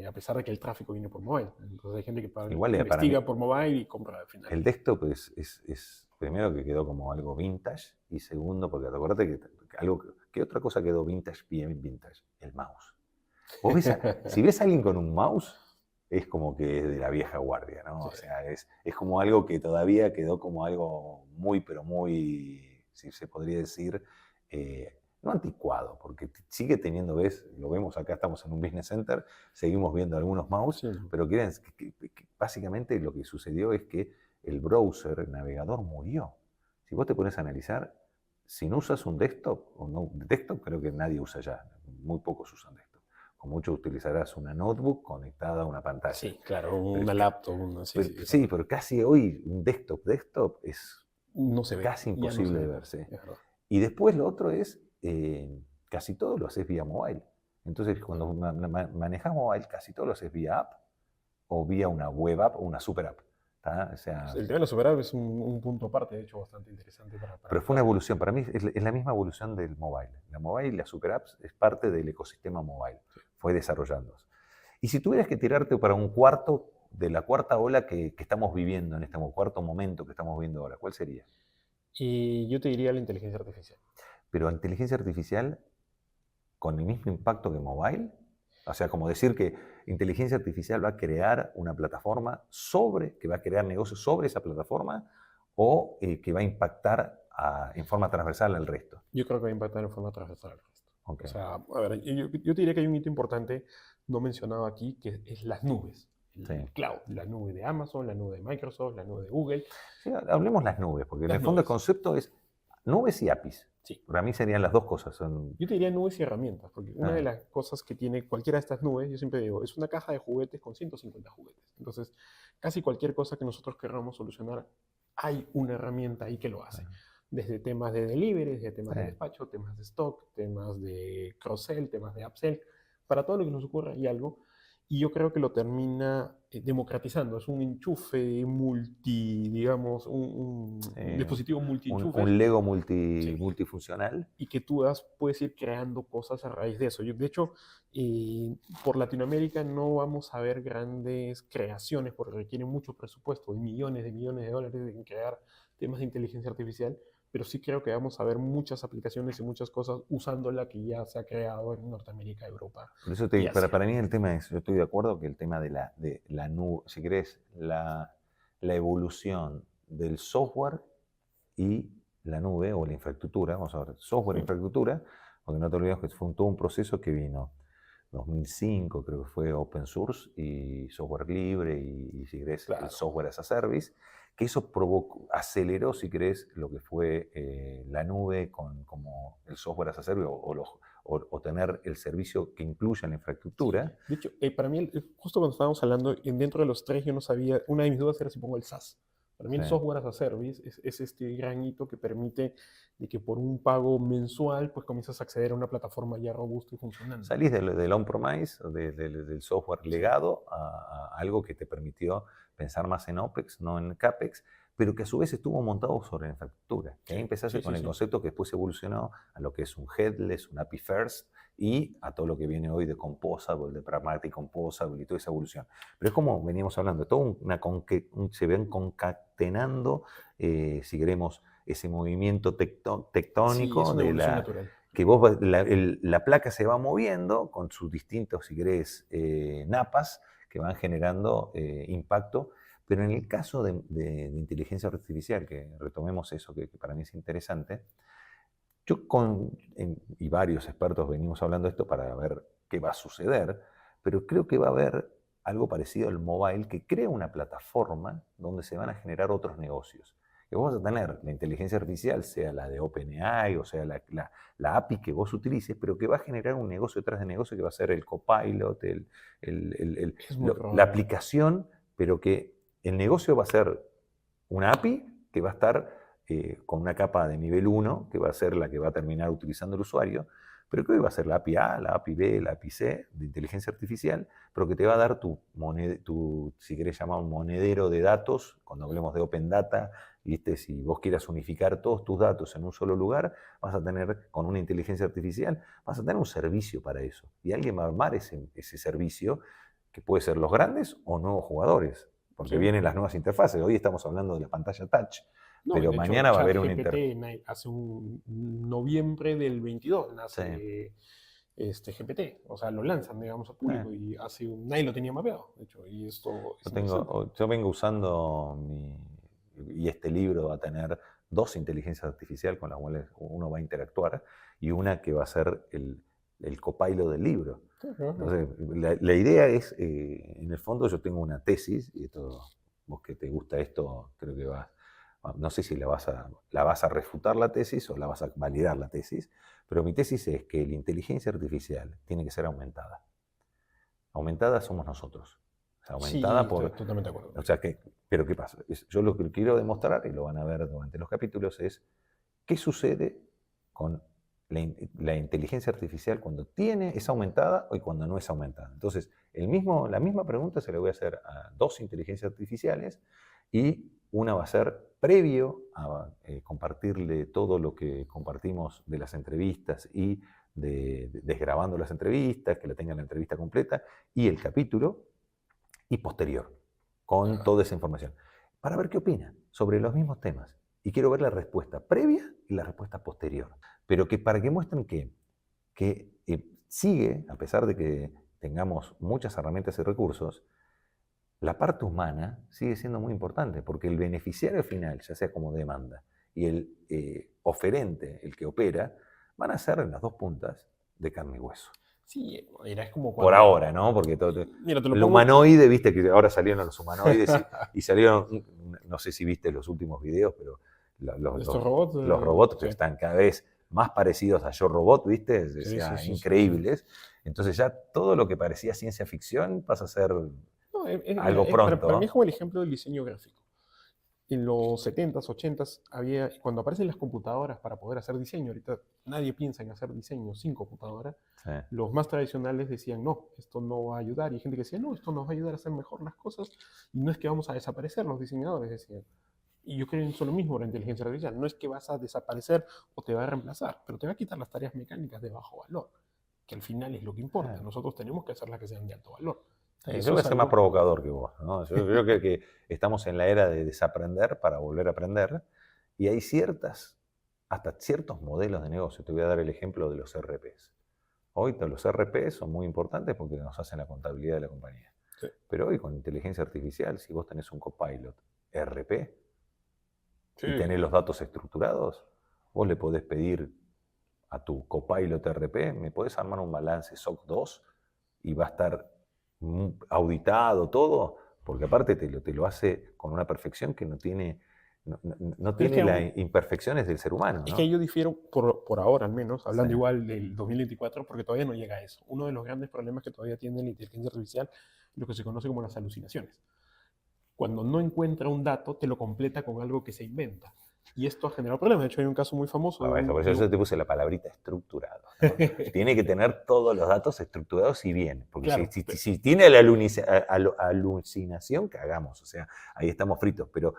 Speaker 3: a pesar de que el tráfico viene por mobile. Entonces hay gente que
Speaker 2: Igual para mí,
Speaker 3: investiga por mobile y compra al final.
Speaker 2: el desktop es primero que quedó como algo vintage y segundo, porque acuérdate que otra cosa quedó vintage, bien vintage, el mouse. Vos ves si ves a alguien con un mouse, es como que es de la vieja guardia, ¿no?
Speaker 3: Sí.
Speaker 2: O sea, es como algo que todavía quedó como algo muy, pero muy, si se podría decir, no anticuado, porque sigue teniendo, lo vemos acá, estamos en un business center, seguimos viendo algunos mouse,
Speaker 3: Sí.
Speaker 2: pero que básicamente lo que sucedió es que el browser, el navegador murió. Si vos te pones a analizar, si no usas un desktop, o no, desktop creo que nadie usa ya, muy pocos usan desktop. Con mucho utilizarás una notebook conectada a una pantalla.
Speaker 3: Sí, claro, una laptop.
Speaker 2: Sí, pero casi hoy un desktop es
Speaker 3: no se ve,
Speaker 2: casi imposible de verse. Y después lo otro es, casi todo lo haces vía mobile. Entonces, cuando manejas mobile, casi todo lo haces vía app, o vía una web app o una super app. O sea,
Speaker 3: el tema de la super app es un punto aparte, de hecho, bastante interesante.
Speaker 2: Pero fue una evolución, para mí es la misma evolución del mobile. La mobile y la super apps es parte del ecosistema mobile. Sí. Fue desarrollándose. Y si tuvieras que tirarte para un cuarto de la cuarta ola que estamos viviendo en este cuarto momento que estamos viviendo ahora, ¿cuál sería?
Speaker 3: Y yo te diría la inteligencia artificial.
Speaker 2: Pero inteligencia artificial con el mismo impacto que mobile. O sea, como decir que inteligencia artificial va a crear una plataforma que va a crear negocios sobre esa plataforma o que va a impactar en forma transversal al resto.
Speaker 3: Yo creo que va a impactar en forma transversal al resto.
Speaker 2: Okay.
Speaker 3: O sea, a ver, yo te diría que hay un hito importante no mencionado aquí, que es las nubes. El cloud, la nube de Amazon, la nube de Microsoft, la nube de Google.
Speaker 2: Sí, hablemos las nubes, porque en el fondo el concepto es nubes y APIs.
Speaker 3: Sí.
Speaker 2: Para mí serían las dos cosas.
Speaker 3: Yo te diría nubes y herramientas, porque una de las cosas que tiene cualquiera de estas nubes, yo siempre digo, es una caja de juguetes con 150 juguetes. Entonces, casi cualquier cosa que nosotros queramos solucionar, hay una herramienta ahí que lo hace. Desde temas de delivery, desde temas de despacho, temas de stock, temas de cross-sell, temas de upsell. Para todo lo que nos ocurra hay algo. Y yo creo que lo termina democratizando. Es un enchufe digamos, un dispositivo multi-enchufe.
Speaker 2: Un Lego multifuncional.
Speaker 3: Y que tú puedes ir creando cosas a raíz de eso. De hecho, por Latinoamérica no vamos a ver grandes creaciones porque requieren mucho presupuesto y millones de dólares en crear temas de inteligencia artificial. Pero sí creo que vamos a ver muchas aplicaciones y muchas cosas usando la que ya se ha creado en Norteamérica, Europa.
Speaker 2: Por eso para mí el tema es, yo estoy de acuerdo que el tema de la nube, si querés, la evolución del software y la nube o la infraestructura, vamos a ver, software e infraestructura, porque no te olvides que fue todo un proceso que vino 2005, creo que fue open source y software libre y si querés, el software as a service, que eso aceleró, si querés, lo que fue la nube como el software as a service o tener el servicio que incluya la infraestructura.
Speaker 3: De hecho, para mí, justo cuando estábamos hablando, dentro de los tres yo no sabía, una de mis dudas era si pongo el SaaS. Para mí el software as a service es este gran hito que permite de que por un pago mensual pues comienzas a acceder a una plataforma ya robusta y funcionando.
Speaker 2: Salís del on-premise, del software legado, a algo que te permitió pensar más en OPEX, no en CAPEX, pero que a su vez estuvo montado sobre la infraestructura. Que ahí empezaste con el concepto que después evolucionó a lo que es un headless, un API first, y a todo lo que viene hoy de Composable, de Pragmatic Composable y toda esa evolución. Pero es como veníamos hablando, todo se ven concatenando, si queremos, ese movimiento tectónico de que la placa se va moviendo con sus distintos, si querés, napas que van generando impacto. Pero en el caso de inteligencia artificial, que retomemos eso que para mí es interesante, yo y varios expertos venimos hablando de esto para ver qué va a suceder, pero creo que va a haber algo parecido al mobile que crea una plataforma donde se van a generar otros negocios. Que vos vas a tener la inteligencia artificial, sea la de OpenAI o sea la API que vos utilices, pero que va a generar un negocio detrás de negocio que va a ser el copilot, la aplicación, pero que el negocio va a ser una API que va a estar con una capa de nivel 1, que va a ser la que va a terminar utilizando el usuario, pero que hoy va a ser la API A, la API B, la API C de inteligencia artificial, pero que te va a dar tu si querés llamar un monedero de datos, cuando hablemos de Open Data ¿viste? Si vos quieras unificar todos tus datos en un solo lugar, vas a tener, con una inteligencia artificial, vas a tener un servicio para eso. Y alguien va a armar ese servicio, que puede ser los grandes o nuevos jugadores, porque
Speaker 3: Sí.
Speaker 2: vienen las nuevas interfaces. Hoy estamos hablando de la pantalla touch,
Speaker 3: No,
Speaker 2: pero
Speaker 3: de hecho,
Speaker 2: mañana va a haber una
Speaker 3: ChatGPT hace un noviembre del 22 nace GPT, o sea, lo lanzan, digamos, al público y nadie lo tenía mapeado, de hecho, y esto es
Speaker 2: yo vengo usando y este libro va a tener 2 inteligencias artificiales con las cuales uno va a interactuar y una que va a ser el copilot del libro. Entonces, la idea es, en el fondo yo tengo una tesis, y esto, vos que te gusta esto, creo que no sé si la vas a refutar la tesis o la vas a validar la tesis, pero mi tesis es que la inteligencia artificial tiene que ser aumentada. Aumentada somos nosotros. O sea, aumentada
Speaker 3: sí, estoy totalmente de acuerdo.
Speaker 2: O sea, pero ¿qué pasa? Yo lo que quiero demostrar, y lo van a ver durante los capítulos, es qué sucede con la inteligencia artificial cuando es aumentada y cuando no es aumentada. Entonces, la misma pregunta se la voy a hacer a 2 inteligencias artificiales y una va a ser previo a compartirle todo lo que compartimos de las entrevistas y desgrabando las entrevistas, que la tengan la entrevista completa y el capítulo, y posterior, con toda esa información, para ver qué opina sobre los mismos temas. Y quiero ver la respuesta previa y la respuesta posterior. Pero para que muestren que sigue, a pesar de que tengamos muchas herramientas y recursos, la parte humana sigue siendo muy importante, porque el beneficiario final, ya sea como demanda, y el oferente, el que opera, van a ser en las 2 puntas de carne y hueso.
Speaker 3: Sí, es como
Speaker 2: Por ahora, ¿no? Porque
Speaker 3: Mira, te lo
Speaker 2: el
Speaker 3: pongo...
Speaker 2: humanoide, viste que ahora salieron los humanoides y salieron, no sé si viste los últimos videos, pero
Speaker 3: Estos robots,
Speaker 2: los robots que
Speaker 3: sí.
Speaker 2: están cada vez más parecidos a Yo Robot, ¿viste?
Speaker 3: Sí,
Speaker 2: increíbles. Entonces ya todo lo que parecía ciencia ficción pasa a ser algo
Speaker 3: Para
Speaker 2: pronto.
Speaker 3: mí es como el ejemplo del diseño gráfico. En los 70s, 80s, cuando aparecen las computadoras para poder hacer diseño, ahorita nadie piensa en hacer diseño sin computadora,
Speaker 2: Sí.
Speaker 3: los más tradicionales decían, no, esto no va a ayudar, y hay gente que decía, no, esto nos va a ayudar a hacer mejor las cosas, y no es que vamos a desaparecer los diseñadores, decían. Y yo creo en eso lo mismo, la inteligencia artificial, no es que vas a desaparecer o te va a reemplazar, pero te va a quitar las tareas mecánicas de bajo valor, que al final es lo que importa. Nosotros tenemos que hacer las que sean de alto valor.
Speaker 2: Yo voy a ser más provocador que vos, ¿no? Yo creo que estamos en la era de desaprender para volver a aprender, y hay hasta ciertos modelos de negocio. Te voy a dar el ejemplo de los RPs. Hoy los RPs son muy importantes porque nos hacen la contabilidad de la compañía.
Speaker 3: Sí.
Speaker 2: Pero hoy con inteligencia artificial, si vos tenés un copilot RP y tenés los datos estructurados, vos le podés pedir a tu copilot RP, me podés armar un balance SOC 2 y va a estar auditado todo, porque aparte te lo hace con una perfección que no tiene las imperfecciones del ser humano, ¿no?
Speaker 3: Es que yo difiero, por ahora al menos, hablando
Speaker 2: Sí.
Speaker 3: igual del 2024, porque todavía no llega a eso. Uno de los grandes problemas que todavía tiene la inteligencia artificial es lo que se conoce como las alucinaciones. Cuando no encuentra un dato, te lo completa con algo que se inventa. Y esto ha generado problemas. De hecho, hay un caso muy famoso.
Speaker 2: Por eso yo te puse la palabrita estructurado, ¿no? Tiene que tener todos los datos estructurados y bien. Porque
Speaker 3: Claro,
Speaker 2: si tiene la alucinación, cagamos. O sea, ahí estamos fritos. Pero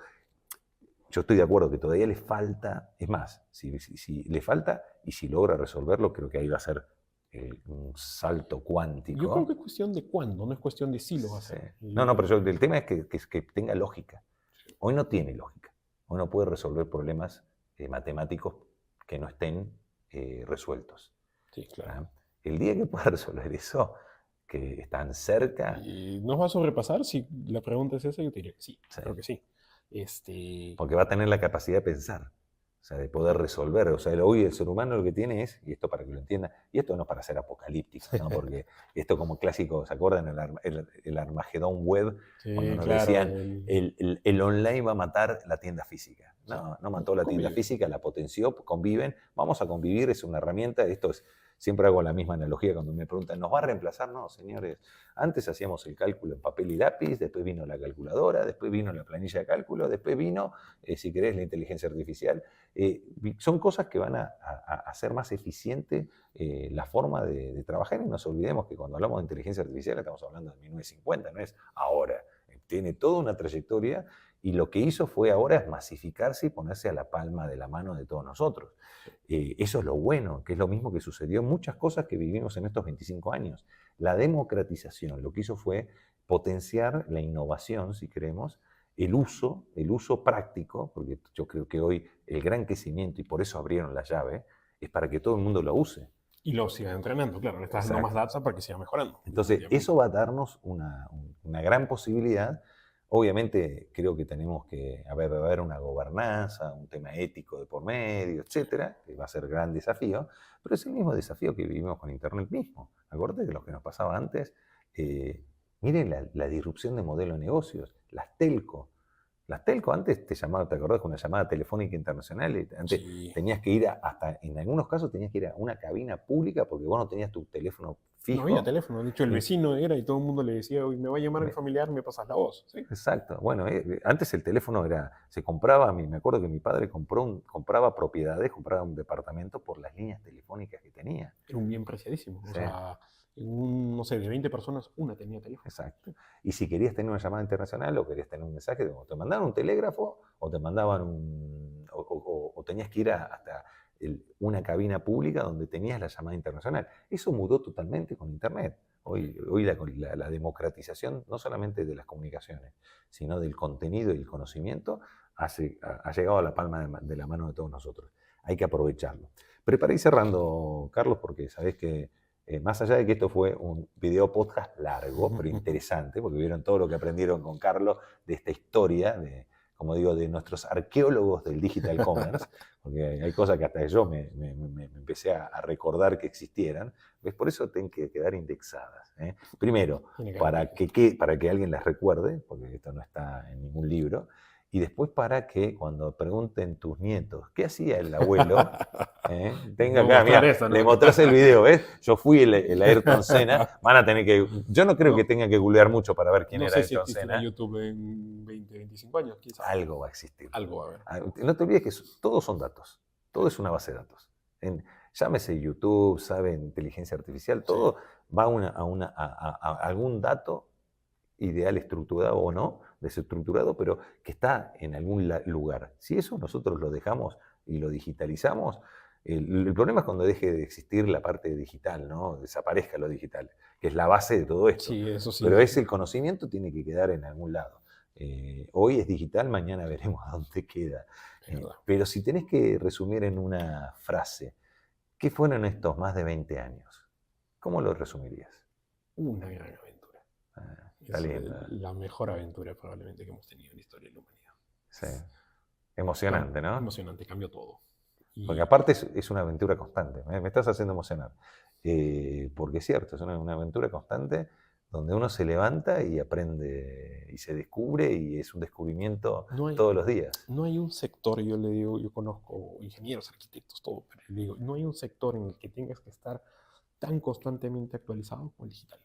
Speaker 2: yo estoy de acuerdo que todavía le falta. Es más, si le falta y si logra resolverlo, creo que ahí va a ser un salto cuántico.
Speaker 3: Yo creo que es cuestión de cuándo, no es cuestión de si lo va a hacer.
Speaker 2: Sí. No, pero el tema es que tenga lógica. Hoy no tiene lógica. Hoy no puede resolver problemas matemáticos que no estén resueltos.
Speaker 3: Sí, claro.
Speaker 2: El día que pueda resolver eso, que están cerca...
Speaker 3: ¿Y nos va a sobrepasar? Si la pregunta es esa, yo te diría que sí, creo que sí.
Speaker 2: Porque va a tener la capacidad de pensar, o sea, de poder resolver. O sea, hoy el ser humano lo que tiene es, y esto para que lo entienda, y esto no es para ser apocalíptico, ¿no? Porque esto como clásico, ¿se acuerdan? El Armagedón web, cuando nos decían, el online va a matar la tienda física. No mató la tienda física, la potenció, conviven, vamos a convivir, es una herramienta, esto es... Siempre hago la misma analogía cuando me preguntan, ¿nos va a reemplazar? No, señores. Antes hacíamos el cálculo en papel y lápiz, después vino la calculadora, después vino la planilla de cálculo, después vino, si querés, la inteligencia artificial. Son cosas que van a hacer más eficiente la forma de trabajar, y no nos olvidemos que cuando hablamos de inteligencia artificial estamos hablando de 1950, no es ahora. tiene toda una trayectoria y lo que hizo fue ahora es masificarse y ponerse a la palma de la mano de todos nosotros. Eso es lo bueno, que es lo mismo que sucedió en muchas cosas que vivimos en estos 25 años. La democratización lo que hizo fue potenciar la innovación, si queremos, el uso práctico, porque yo creo que hoy el gran crecimiento, y por eso abrieron la llave, es para que todo el mundo lo use.
Speaker 3: Y lo sigan entrenando, claro, le estás dando más data para que siga mejorando.
Speaker 2: Entonces, eso va a darnos una gran posibilidad. Obviamente, creo que tenemos que haber una gobernanza, un tema ético de por medio, etcétera, que va a ser gran desafío, pero es el mismo desafío que vivimos con Internet mismo. Acuérdate de lo que nos pasaba antes. Miren la disrupción de modelo de negocios, las telco. Las telco antes te llamaban, ¿te acordás? Con una llamada telefónica internacional. Antes tenías que ir hasta, en algunos casos tenías que ir a una cabina pública porque vos no tenías tu teléfono fijo.
Speaker 3: No había teléfono, de hecho el vecino era y todo el mundo le decía, hoy me va a llamar el familiar, me pasas la voz. ¿Sí?
Speaker 2: Exacto. Bueno, antes el teléfono se compraba, me acuerdo que mi padre compraba propiedades, compraba un departamento por las líneas telefónicas que tenía.
Speaker 3: Era un bien preciadísimo.
Speaker 2: Sí.
Speaker 3: O sea, no sé, de 20 personas, una tenía teléfono.
Speaker 2: Exacto. Y si querías tener una llamada internacional o querías tener un mensaje, te mandaban un telégrafo o te mandaban o tenías que ir hasta una cabina pública donde tenías la llamada internacional. Eso mudó totalmente con Internet. Hoy la democratización, no solamente de las comunicaciones, sino del contenido y el conocimiento, ha llegado a la palma de la mano de todos nosotros. Hay que aprovecharlo. Pero para ir cerrando, Carlos, porque sabés que más allá de que esto fue un video podcast largo, pero interesante, porque vieron todo lo que aprendieron con Carlos de esta historia, como digo, de nuestros arqueólogos del digital commerce, porque hay cosas que hasta yo me empecé a recordar que existieran, ¿ves? Por eso tienen que quedar indexadas. Primero, para que alguien las recuerde, porque esto no está en ningún libro, y después para que cuando pregunten tus nietos, ¿qué hacía el abuelo? Tenga acá, mira, eso, ¿no? Le mostrás el video, ¿ves? Yo fui el Ayrton Senna, van a tener que... Yo no creo que tengan que googlear mucho para ver quién era Ayrton Senna.
Speaker 3: No sé si YouTube en 20, 25 años, quizás.
Speaker 2: Algo va a existir.
Speaker 3: Algo va a haber.
Speaker 2: No te olvides que todos son datos, todo es una base de datos. Llámese YouTube, sabe, inteligencia artificial, todo va a algún dato ideal estructurado o no, desestructurado, pero que está en algún lugar. Si eso nosotros lo dejamos y lo digitalizamos, el problema es cuando deje de existir la parte digital, ¿no? Desaparezca lo digital, que es la base de todo esto.
Speaker 3: Sí, eso sí.
Speaker 2: Pero el conocimiento tiene que quedar en algún lado. Hoy es digital, mañana veremos a dónde queda. Pero si tenés que resumir en una frase, ¿qué fueron estos más de 20 años? ¿Cómo lo resumirías?
Speaker 3: Una gran aventura. Es la mejor aventura probablemente que hemos tenido en la historia de la humanidad.
Speaker 2: Sí. Emocionante, ¿no?
Speaker 3: Emocionante, cambió todo.
Speaker 2: Porque aparte es una aventura constante. Me estás haciendo emocionar. Porque es cierto, es una aventura constante donde uno se levanta y aprende y se descubre y es un descubrimiento todos los días.
Speaker 3: No hay un sector, yo le digo, yo conozco ingenieros, arquitectos, todo, pero le digo, no hay un sector en el que tengas que estar tan constantemente actualizado como el digital.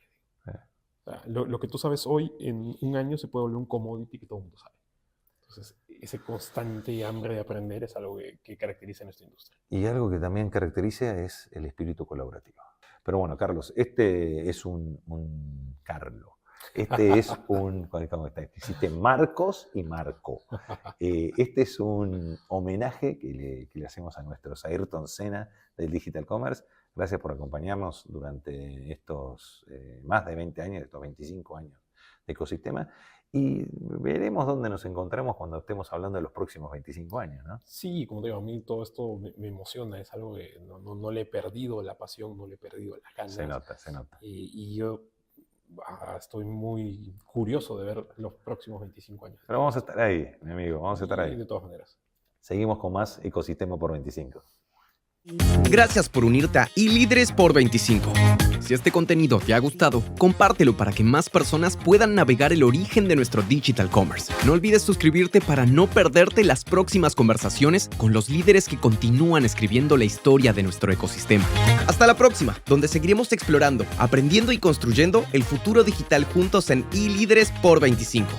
Speaker 3: O sea, lo que tú sabes hoy, en un año se puede volver un commodity que todo el mundo sabe. Entonces, ese constante hambre de aprender es algo que caracteriza a nuestra industria.
Speaker 2: Y algo que también caracteriza es el espíritu colaborativo. Pero bueno, Carlos, este es un Carlo. Este es ¿cómo está? Existe Marcos y Marco. Este es un homenaje que le hacemos a nuestros Ayrton Senna del Digital Commerce. Gracias por acompañarnos durante estos más de 20 años, estos 25 años de ecosistema. Y veremos dónde nos encontramos cuando estemos hablando de los próximos 25 años, ¿no?
Speaker 3: Sí, como te digo, a mí todo esto me emociona. Es algo que no le he perdido la pasión, no le he perdido las ganas.
Speaker 2: Se nota, se nota.
Speaker 3: Y yo estoy muy curioso de ver los próximos 25 años.
Speaker 2: Pero vamos a estar ahí, mi amigo, vamos a estar ahí.
Speaker 3: De todas maneras.
Speaker 2: Seguimos con más Ecosistema por 25.
Speaker 1: Gracias por unirte a iLíderes por 25. Si este contenido te ha gustado, compártelo para que más personas puedan navegar el origen de nuestro Digital Commerce. No olvides suscribirte para no perderte las próximas conversaciones con los líderes que continúan escribiendo la historia de nuestro ecosistema. Hasta la próxima, donde seguiremos explorando, aprendiendo y construyendo el futuro digital juntos en iLíderes por 25.